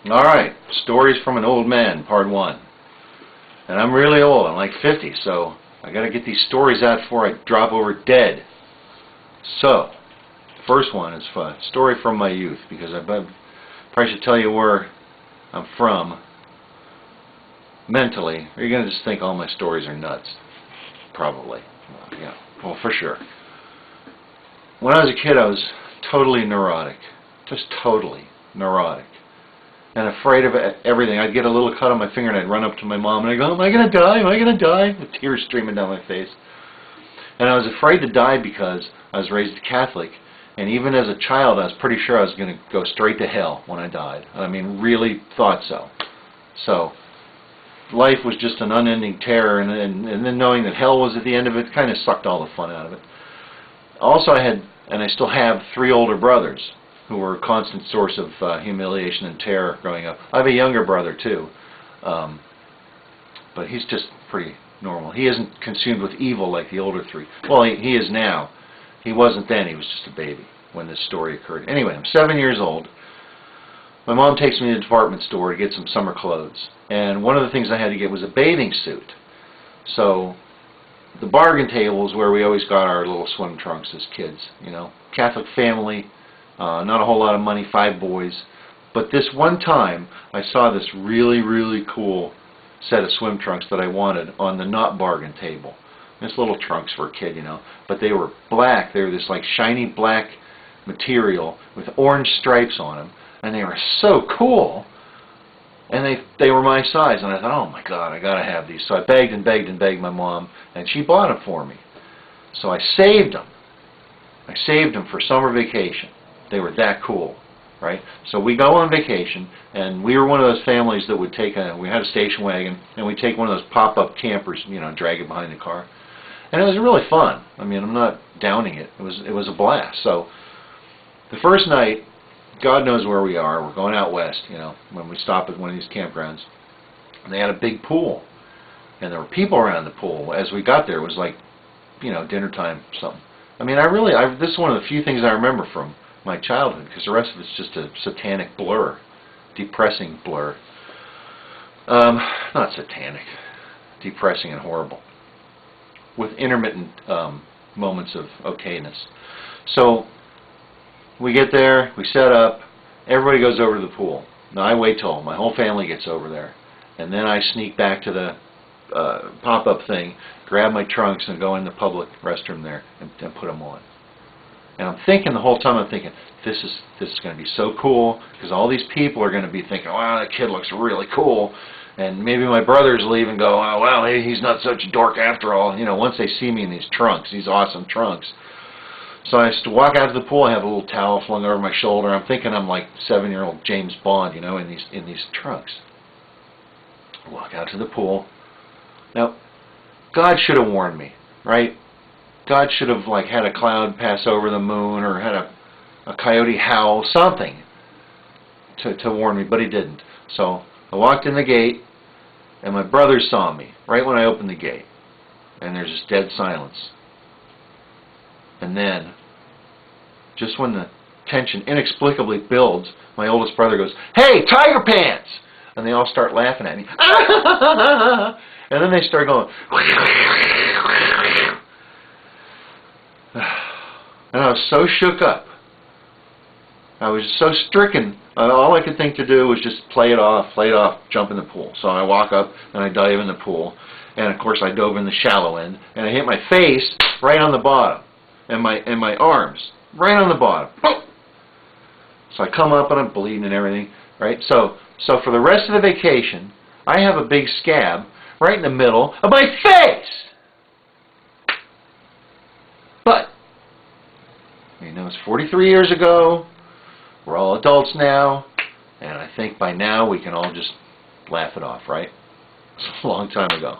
Alright, Stories from an Old Man, Part 1. And I'm really old, I'm like 50, so I gotta get these stories out before I drop over dead. So, first one is a story from my youth, because I probably should tell you where I'm from mentally, or you're gonna just think all my stories are nuts. Probably. Well, yeah, well, for sure. When I was a kid, I was totally neurotic. Just totally neurotic. And afraid of everything. I'd get a little cut on my finger and I'd run up to my mom and I'd go, am I going to die? Am I going to die? With tears streaming down my face. And I was afraid to die because I was raised Catholic. And even as a child, I was pretty sure I was going to go straight to hell when I died. I mean, really thought so. So, life was just an unending terror. And then knowing that hell was at the end of it kind of sucked all the fun out of it. Also, I had, and I still have, 3 older brothers who were a constant source of humiliation and terror growing up. I have a younger brother too, but he's just pretty normal. He isn't consumed with evil like the older 3. Well, he is now. He wasn't then. He was just a baby when this story occurred. Anyway, I'm 7 years old. My mom takes me to the department store to get some summer clothes, and one of the things I had to get was a bathing suit. So the bargain table is where we always got our little swim trunks as kids. You know, Catholic family. Not a whole lot of money, 5 boys. But this one time, I saw this really, really cool set of swim trunks that I wanted on the not bargain table. This little trunks for a kid, you know. But they were black. They were this like shiny black material with orange stripes on them. And they were so cool. And they were my size. And I thought, oh my God, I got to have these. So I begged and begged and begged my mom. And she bought them for me. So I saved them. I saved them for summer vacation. They were that cool, right? So we go on vacation, and we were one of those families that would take we had a station wagon, and we'd take one of those pop-up campers, you know, drag it behind the car. And it was really fun. I mean, I'm not downing it. It was a blast. So the first night, God knows where we are. We're going out west, you know, when we stop at one of these campgrounds. And they had a big pool, and there were people around the pool. As we got there, it was like, you know, dinner time or something. I mean, this is one of the few things I remember from my childhood, because the rest of it's just a satanic blur, depressing blur. Not satanic, depressing and horrible, with intermittent moments of okayness. So we get there, we set up, everybody goes over to the pool. Now I wait till my whole family gets over there, and then I sneak back to the pop-up thing, grab my trunks, and go in the public restroom there and put them on. And I'm thinking the whole time, I'm thinking, this is going to be so cool, because all these people are going to be thinking, wow, that kid looks really cool. And maybe my brothers will even go, oh, well, hey, he's not such a dork after all, you know, once they see me in these trunks, these awesome trunks. So I walk out to the pool, I have a little towel flung over my shoulder. I'm thinking I'm like 7-year-old James Bond, you know, in these trunks. I walk out to the pool. Now, God should have warned me, right? God should have like had a cloud pass over the moon, or had a coyote howl, something to warn me, but he didn't. So I walked in the gate, and my brothers saw me right when I opened the gate, and there's just dead silence. And then, just when the tension inexplicably builds, my oldest brother goes, "Hey, Tiger Pants!" And they all start laughing at me. And then they start going, and I was so shook up. I was so stricken. All I could think to do was just play it off, jump in the pool. So I walk up and I dive in the pool. And of course I dove in the shallow end, and I hit my face right on the bottom, and my arms right on the bottom. Boom! So I come up and I'm bleeding and everything, right? So for the rest of the vacation, I have a big scab right in the middle of my face. But, you know, it's 43 years ago, we're all adults now, and I think by now we can all just laugh it off, right? It's a long time ago.